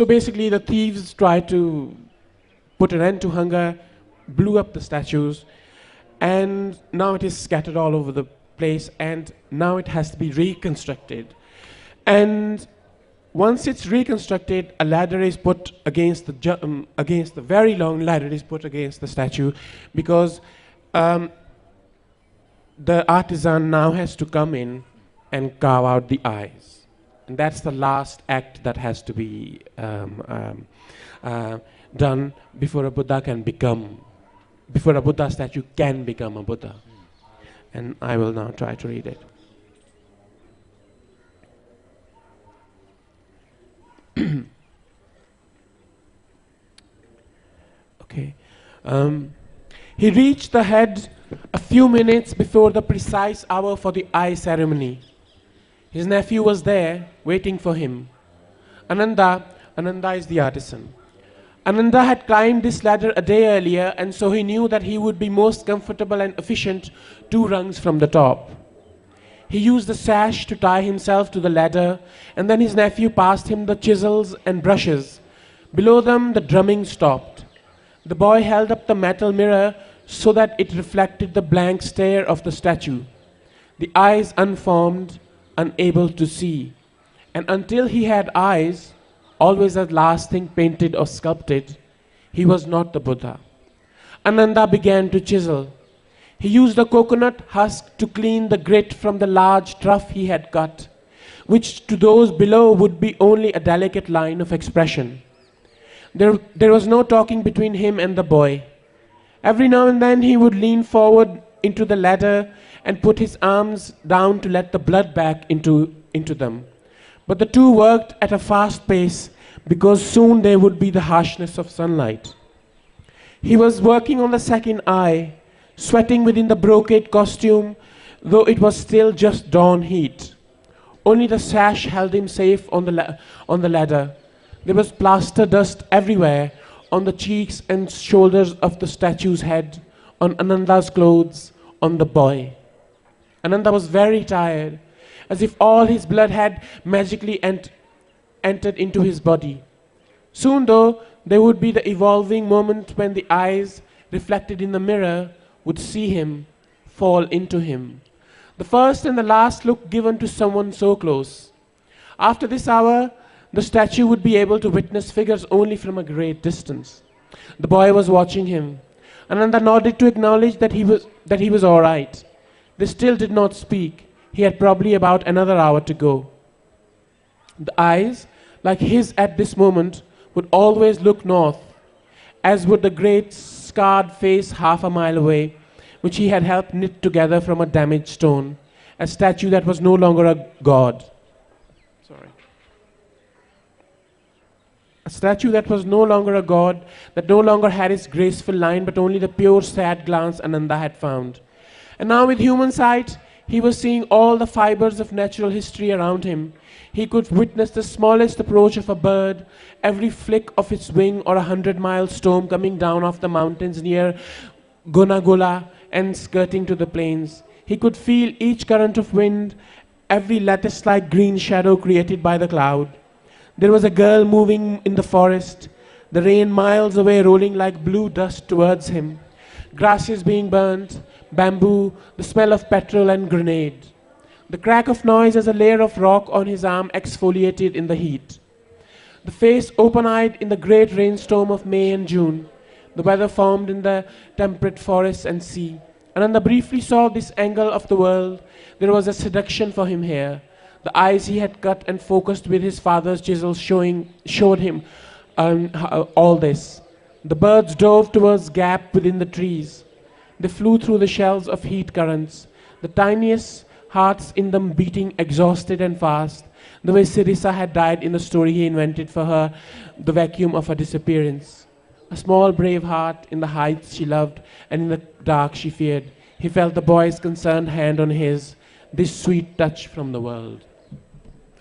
S5: basically the thieves try to put an end to hunger, blew up the statues, and now it is scattered all over the place, and now it has to be reconstructed. And once it's reconstructed, a ladder is put against the very long ladder is put against the statue, because the artisan now has to come in and carve out the eyes. And that's the last act that has to be done before a Buddha statue can become a Buddha. And I will now try to read it. Okay. He reached the head a few minutes before the precise hour for the eye ceremony. His nephew was there, waiting for him. Ananda is the artisan. Ananda had climbed this ladder a day earlier, and so he knew that he would be most comfortable and efficient 2 rungs from the top. He used the sash to tie himself to the ladder, and then his nephew passed him the chisels and brushes. Below them, the drumming stopped. The boy held up the metal mirror so that it reflected the blank stare of the statue, the eyes unformed, unable to see. And until he had eyes, always the last thing painted or sculpted, he was not the Buddha. Ananda began to chisel. He used a coconut husk to clean the grit from the large trough he had cut, which to those below would be only a delicate line of expression. There was no talking between him and the boy. Every now and then he would lean forward into the ladder and put his arms down to let the blood back into them. But the two worked at a fast pace, because soon there would be the harshness of sunlight. He was working on the second eye, sweating within the brocade costume, though it was still just dawn heat. Only the sash held him safe on the ladder. There was plaster dust everywhere, on the cheeks and shoulders of the statue's head, on Ananda's clothes, on the boy. Ananda was very tired, as if all his blood had magically entered into his body. Soon, though, there would be the evolving moment when the eyes, reflected in the mirror, would see him, fall into him. The first and the last look given to someone so close. After this hour, the statue would be able to witness figures only from a great distance. The boy was watching him. Ananda nodded to acknowledge that he was all right. They still did not speak. He had probably about another hour to go. The eyes, like his at this moment, would always look north, as would the great scarred face half a mile away, which he had helped knit together from a damaged stone, a statue that was no longer a god. A statue that was no longer a god, that no longer had its graceful line, but only the pure, sad glance Ananda had found. And now with human sight, he was seeing all the fibers of natural history around him. He could witness the smallest approach of a bird, every flick of its wing, or 100-mile storm coming down off the mountains near Gonagola and skirting to the plains. He could feel each current of wind, every lattice-like green shadow created by the cloud. There was a girl moving in the forest, the rain miles away rolling like blue dust towards him, grasses being burnt, bamboo, the smell of petrol and grenade. The crack of noise as a layer of rock on his arm exfoliated in the heat. The face open-eyed in the great rainstorm of May and June, the weather formed in the temperate forests and sea. Ananda briefly saw this angle of the world. There was a seduction for him here. The eyes he had cut and focused with his father's chisel showed him all this. The birds dove towards gap within the trees. They flew through the shells of heat currents, the tiniest hearts in them beating exhausted and fast, the way Sirisa had died in the story he invented for her, the vacuum of her disappearance. A small brave heart in the heights she loved, and in the dark she feared. He felt the boy's concerned hand on his, this sweet touch from the world.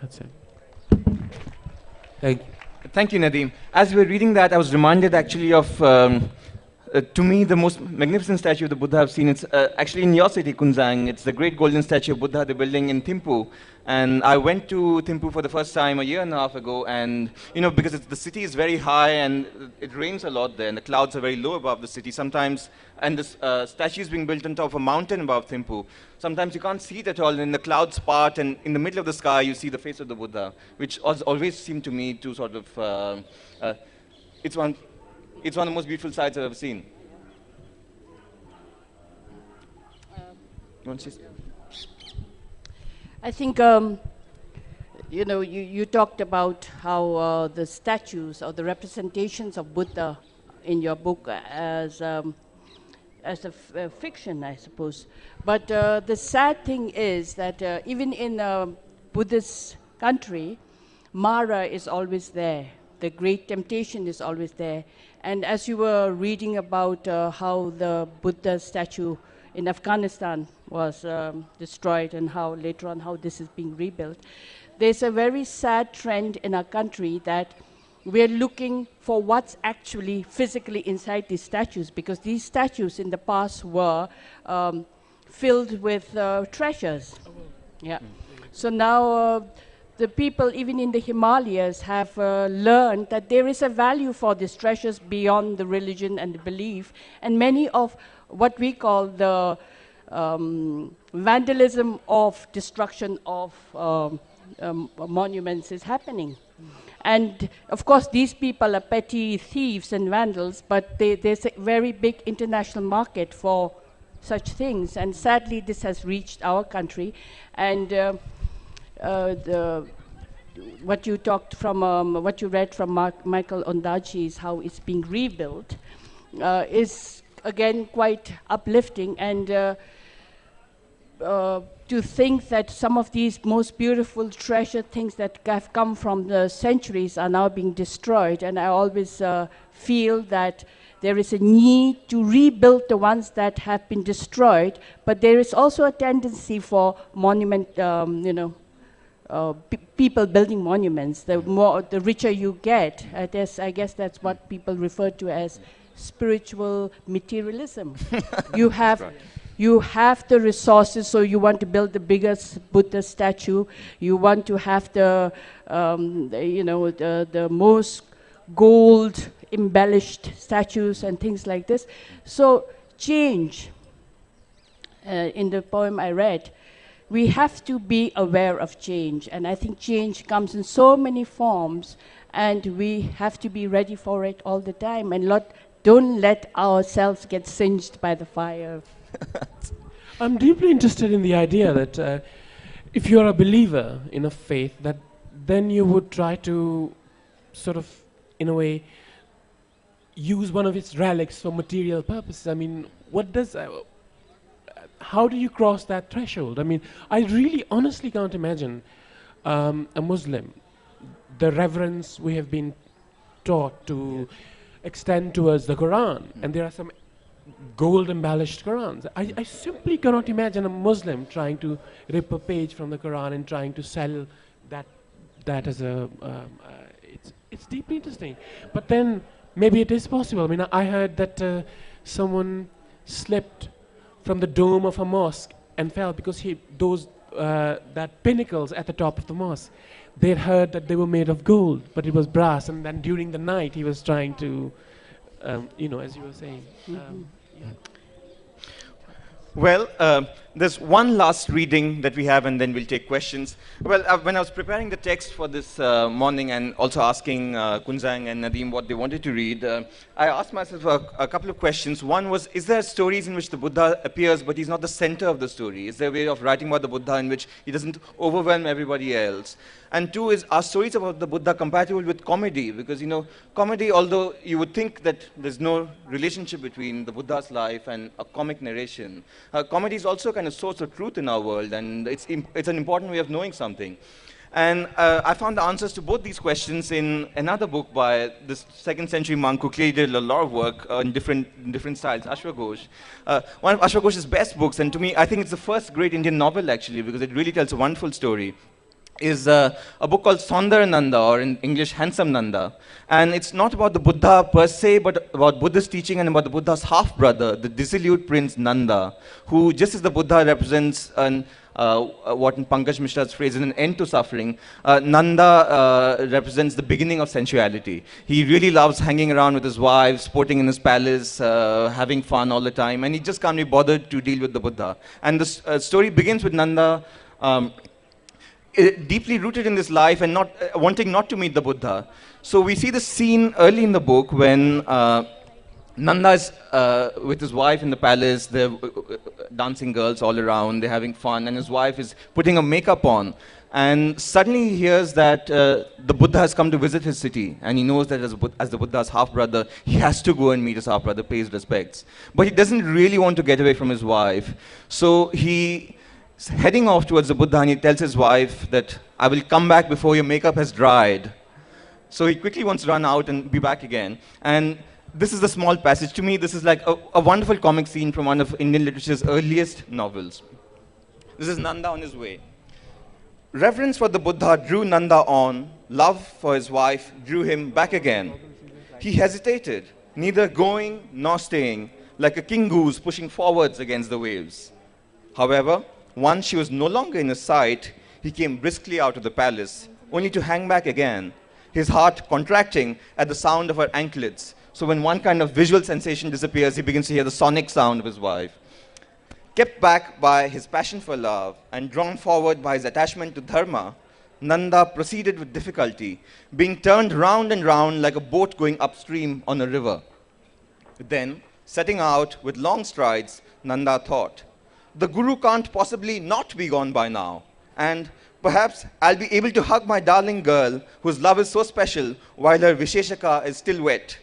S5: That's it.
S3: Thank you, Nadeem. As we were reading that, I was reminded actually of To me, the most magnificent statue of the Buddha I've seen, it's actually in your city, Kunzang. It's the great golden statue of Buddha they're building in Thimphu. And I went to Thimphu for the first time a year and a half ago, and because the city is very high and it rains a lot there, and the clouds are very low above the city sometimes, and this statue is being built on top of a mountain above Thimphu. Sometimes you can't see it at all, and the clouds part, and in the middle of the sky you see the face of the Buddha, which always seemed to me to sort of, it's one of the most beautiful sights I've ever seen. You want to say?
S4: I think, you talked about how the statues or the representations of Buddha in your book as a fiction, I suppose. But the sad thing is that even in a Buddhist country, Mara is always there. The great temptation is always there. And as you were reading about how the Buddha statue in Afghanistan was destroyed and how later on how this is being rebuilt, there's a very sad trend in our country that we're looking for what's actually physically inside these statues, because these statues in the past were filled with treasures. Yeah. So now the people, even in the Himalayas, have learned that there is a value for these treasures beyond the religion and the belief, and many of what we call the vandalism of destruction of monuments is happening. And of course, these people are petty thieves and vandals, but there's a very big international market for such things. And sadly, this has reached our country. And what you talked from, what you read from Michael Ondaatje's, how it's being rebuilt, is again quite uplifting. And to think that some of these most beautiful treasured things that have come from the centuries are now being destroyed. And I always feel that there is a need to rebuild the ones that have been destroyed, but there is also a tendency for people building monuments. The richer you get, I guess that's what people refer to as spiritual materialism. You have the resources, so you want to build the biggest Buddha statue. You want to have the most gold embellished statues and things like this. So change, in the poem I read, we have to be aware of change. And I think change comes in so many forms, and we have to be ready for it all the time. And don't let ourselves get singed by the fire.
S5: I'm deeply interested in the idea that if you're a believer in a faith, that then you would try to sort of, in a way, use one of its relics for material purposes. I mean, how do you cross that threshold? I mean, I really honestly can't imagine a Muslim, the reverence we have been taught to extend towards the Quran, and there are some gold embellished Qurans. I simply cannot imagine a Muslim trying to rip a page from the Quran and trying to sell that as a it's deeply interesting. But then maybe it is possible. I mean, I heard that someone slipped from the dome of a mosque and fell because that pinnacles at the top of the mosque, they'd heard that they were made of gold, but it was brass, and then during the night he was trying to as you were saying.
S3: Well, there's one last reading that we have, and then we'll take questions. Well, when I was preparing the text for this morning and also asking Kunzang and Nadeem what they wanted to read, I asked myself a couple of questions. One was, is there stories in which the Buddha appears, but he's not the center of the story? Is there a way of writing about the Buddha in which he doesn't overwhelm everybody else? And two is, are stories about the Buddha compatible with comedy? Because, comedy, although you would think that there's no relationship between the Buddha's life and a comic narration, comedy is also kind of source of truth in our world, and it's an important way of knowing something. And I found the answers to both these questions in another book by this 2nd century monk who clearly did a lot of work in different styles, Ashwa Ghosh. One of Ashwa Ghosh's best books, and to me, I think it's the first great Indian novel, actually, because it really tells a wonderful story, is a book called Sundar Nanda, or in English, Handsome Nanda. And it's not about the Buddha per se, but about Buddhist teaching and about the Buddha's half-brother, the dissolute prince Nanda, who, just as the Buddha represents what in Pankaj Mishra's phrase is an end to suffering, Nanda represents the beginning of sensuality. He really loves hanging around with his wife, sporting in his palace, having fun all the time, and he just can't be bothered to deal with the Buddha. And the story begins with Nanda deeply rooted in this life and not wanting not to meet the Buddha. So we see the scene early in the book when Nanda is with his wife in the palace, there are dancing girls all around, they're having fun, and his wife is putting a makeup on. And suddenly he hears that the Buddha has come to visit his city, and he knows that as the Buddha's half-brother, he has to go and meet his half-brother, pay his respects. But he doesn't really want to get away from his wife. So he's heading off towards the Buddha, and he tells his wife that, I will come back before your makeup has dried. So he quickly wants to run out and be back again. And this is the small passage. To me, this is like a wonderful comic scene from one of Indian literature's earliest novels. This is Nanda on his way. Reverence for the Buddha drew Nanda on. Love for his wife drew him back again. He hesitated, neither going nor staying, like a king goose pushing forwards against the waves. However, once she was no longer in his sight, he came briskly out of the palace, only to hang back again, his heart contracting at the sound of her anklets. So when one kind of visual sensation disappears, he begins to hear the sonic sound of his wife. Kept back by his passion for love and drawn forward by his attachment to dharma, Nanda proceeded with difficulty, being turned round and round like a boat going upstream on a river. Then, setting out with long strides, Nanda thought, the Guru can't possibly not be gone by now, and perhaps I'll be able to hug my darling girl whose love is so special while her Visheshaka is still wet.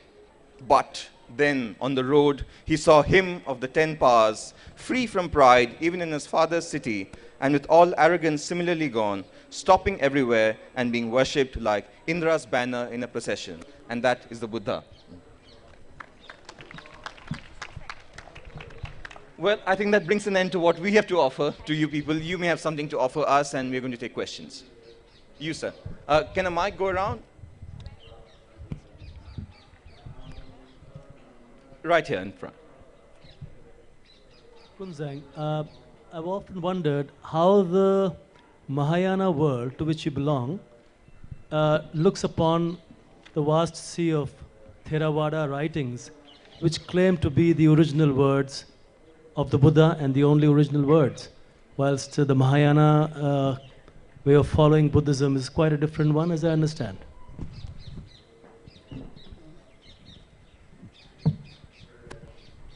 S3: But then, on the road, he saw him of the 10 powers, free from pride even in his father's city, and with all arrogance similarly gone, stopping everywhere and being worshipped like Indra's banner in a procession. And that is the Buddha. Well, I think that brings an end to what we have to offer to you people. You may have something to offer us, and we're going to take questions. You, sir. Can a mic go around? Right here in front.
S6: Kunzang, I've often wondered how the Mahayana world to which you belong looks upon the vast sea of Theravada writings, which claim to be the original words of the Buddha and the only original words, whilst the Mahayana way of following Buddhism is quite a different one, as I understand.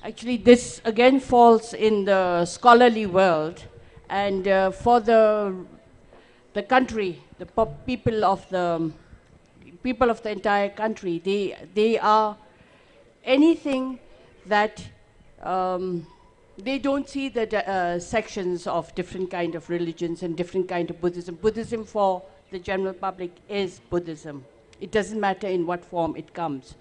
S4: Actually, this again falls in the scholarly world, and for the country, the people of the entire country, they are anything that they don't see the sections of different kind of religions and different kind of Buddhism. Buddhism for the general public is Buddhism. It doesn't matter in what form it comes.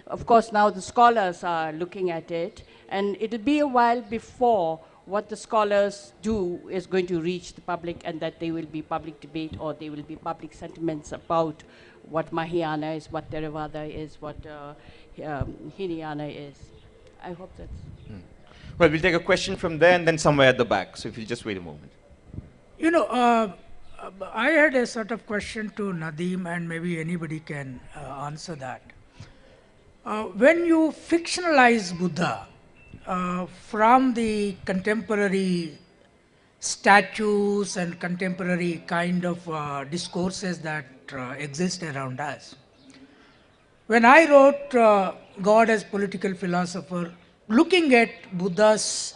S4: Of course, now the scholars are looking at it, and it'll be a while before what the scholars do is going to reach the public, and that there will be public debate or there will be public sentiments about what Mahayana is, what Theravada is, what Hinayana is. I hope that's...
S3: Well, we'll take a question from there and then somewhere at the back. So if you'll just wait a moment.
S7: You know, I had a sort of question to Nadeem, and maybe anybody can answer that. When you fictionalize Buddha from the contemporary statues and contemporary kind of discourses that exist around us, when I wrote God as Political Philosopher, looking at Buddha's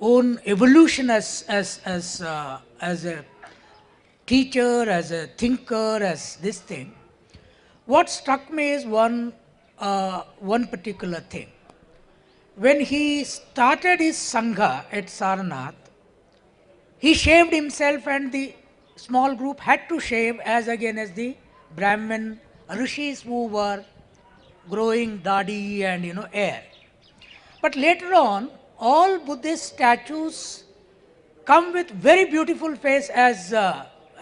S7: own evolution as a teacher, as a thinker, as this thing, what struck me is one particular thing. When he started his Sangha at Sarnath, he shaved himself, and the small group had to shave as again as the Brahmin rishis who were growing dadi and hair. But later on, all Buddhist statues come with very beautiful face as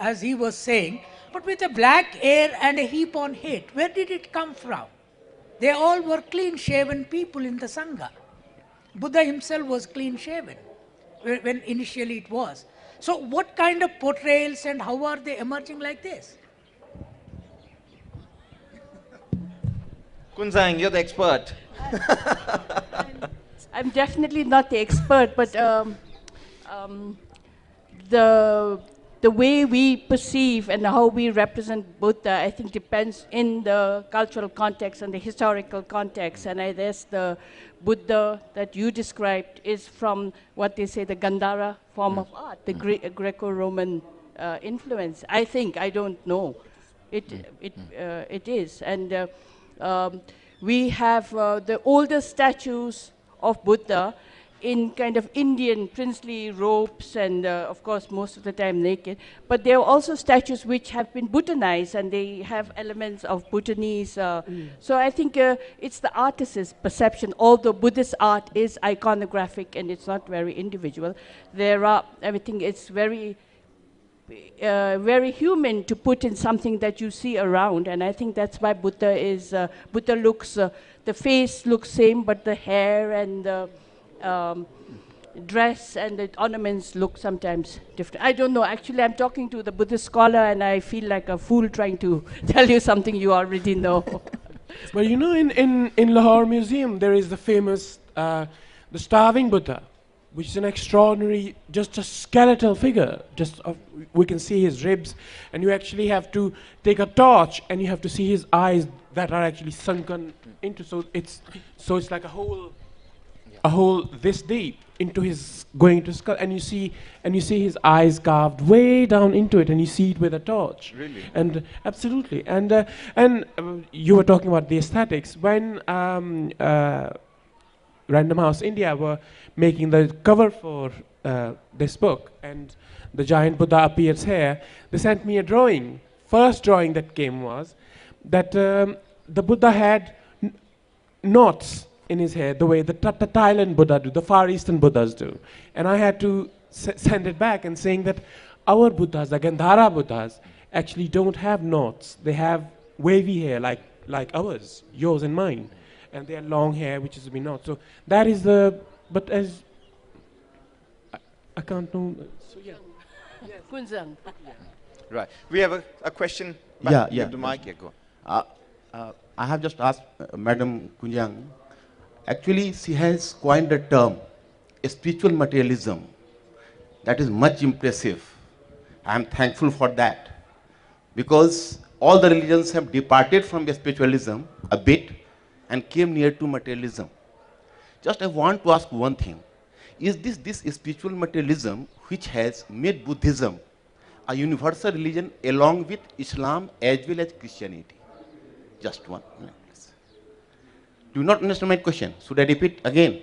S7: as he was saying, but with a black hair and a heap on head. Where did it come from? They all were clean-shaven people in the Sangha. Buddha himself was clean-shaven when initially it was. So what kind of portrayals and how are they emerging like this?
S3: Kunzang, you're the expert.
S4: I'm definitely not the expert, but the way we perceive and how we represent Buddha, I think depends in the cultural context and the historical context. And I guess the Buddha that you described is from what they say the Gandhara form of art, the Greco-Roman influence. I think, I don't know. It is. And we have the older statues of Buddha in kind of Indian princely robes and of course most of the time naked. But there are also statues which have been Bhutanized and they have elements of Bhutanese. So I think it's the artist's perception, although Buddhist art is iconographic and it's not very individual. I think it's very human to put in something that you see around, and I think that's why Buddha looks, the face looks same, but the hair and the dress and the ornaments look sometimes different. I don't know, actually I'm talking to the Buddhist scholar and I feel like a fool trying to tell you something you already know.
S5: Well, you know, in Lahore Museum there is the famous, the starving Buddha, which is an extraordinary, just a skeletal figure. We can see his ribs, and you actually have to take a torch, and you have to see his eyes that are actually sunken into. So it's like a hole this deep into his going into skull, and you see his eyes carved way down into it, and you see it with a torch.
S3: Really?
S5: And absolutely, and you were talking about the aesthetics when. Random House India were making the cover for this book, and the giant Buddha appears here. They sent me a drawing. First drawing that came was that the Buddha had knots in his hair, the way the Thailand Buddha do, the Far Eastern Buddhas do. And I had to send it back and saying that our Buddhas, the Gandhara Buddhas, actually don't have knots. They have wavy hair like ours, yours and mine. And they have long hair, which is not. So that is but as, I can't know. So yeah.
S4: Kunzang.
S3: Right. We have a question.
S8: Yeah.
S3: The mic, yeah, go.
S8: I have just asked Madam Kunzang. Actually, she has coined the term spiritual materialism. That is much impressive. I am thankful for that. Because all the religions have departed from spiritualism a bit and came near to materialism. Just I want to ask one thing. Is this spiritual materialism which has made Buddhism a universal religion along with Islam as well as Christianity? Just one minute, please. Do you not understand my question? Should I repeat again?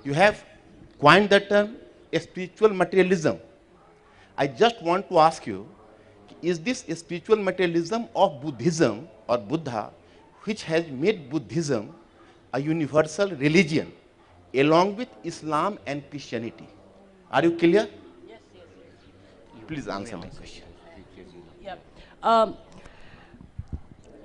S8: You have coined the term spiritual materialism. I just want to ask you, is this spiritual materialism of Buddhism or Buddha which has made Buddhism a universal religion along with Islam and Christianity? Are you clear?
S4: Yes.
S8: Please answer my question.
S4: Yeah.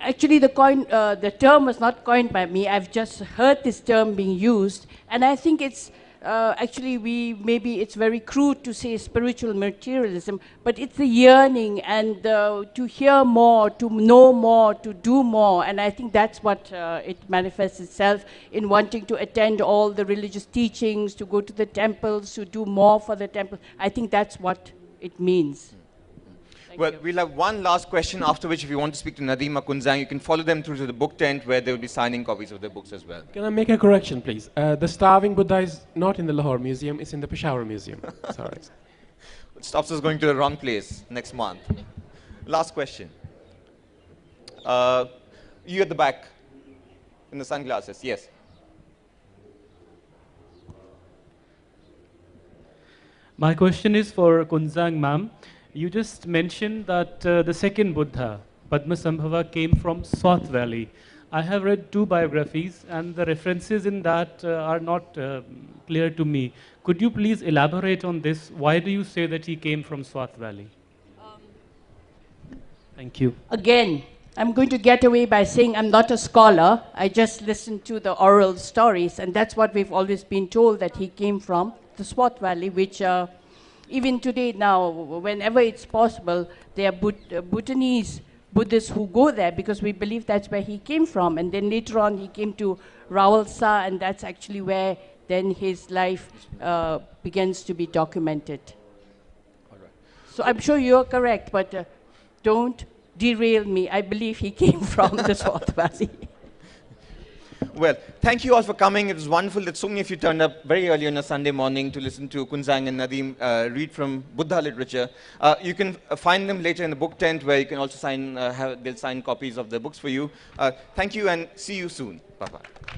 S4: Actually, the term was not coined by me. I've just heard this term being used, and I think it's actually maybe it's very crude to say spiritual materialism, but it's the yearning and to hear more, to know more, to do more, and I think that's what it manifests itself in wanting to attend all the religious teachings, to go to the temples, to do more for the temple. I think that's what it means.
S3: Well, we'll have one last question, after which if you want to speak to Nadeem or Kunzang, you can follow them through to the book tent where they will be signing copies of their books as well.
S5: Can I make a correction, please? The starving Buddha is not in the Lahore Museum, it's in the Peshawar Museum. Sorry.
S3: It stops us going to the wrong place next month. Last question. You at the back, in the sunglasses, yes.
S9: My question is for Kunzang ma'am. You just mentioned that the second Buddha, Padmasambhava, came from Swat Valley. I have read 2 biographies and the references in that are not clear to me. Could you please elaborate on this? Why do you say that he came from Swat Valley? Thank you.
S4: Again, I'm going to get away by saying I'm not a scholar. I just listened to the oral stories, and that's what we've always been told, that he came from the Swat Valley, which even today now, whenever it's possible, there are Bhutanese Buddhists who go there because we believe that's where he came from. And then later on, he came to Rawalsa, and that's actually where then his life begins to be documented. So I'm sure you're correct, but don't derail me. I believe he came from the Swat Valley.
S3: Well, thank you all for coming. It was wonderful that so many of you turned up very early on a Sunday morning to listen to Kunzang and Nadeem read from Buddha literature. You can find them later in the book tent, where you can also sign, they'll sign copies of the books for you. Thank you, and see you soon. Bye-bye.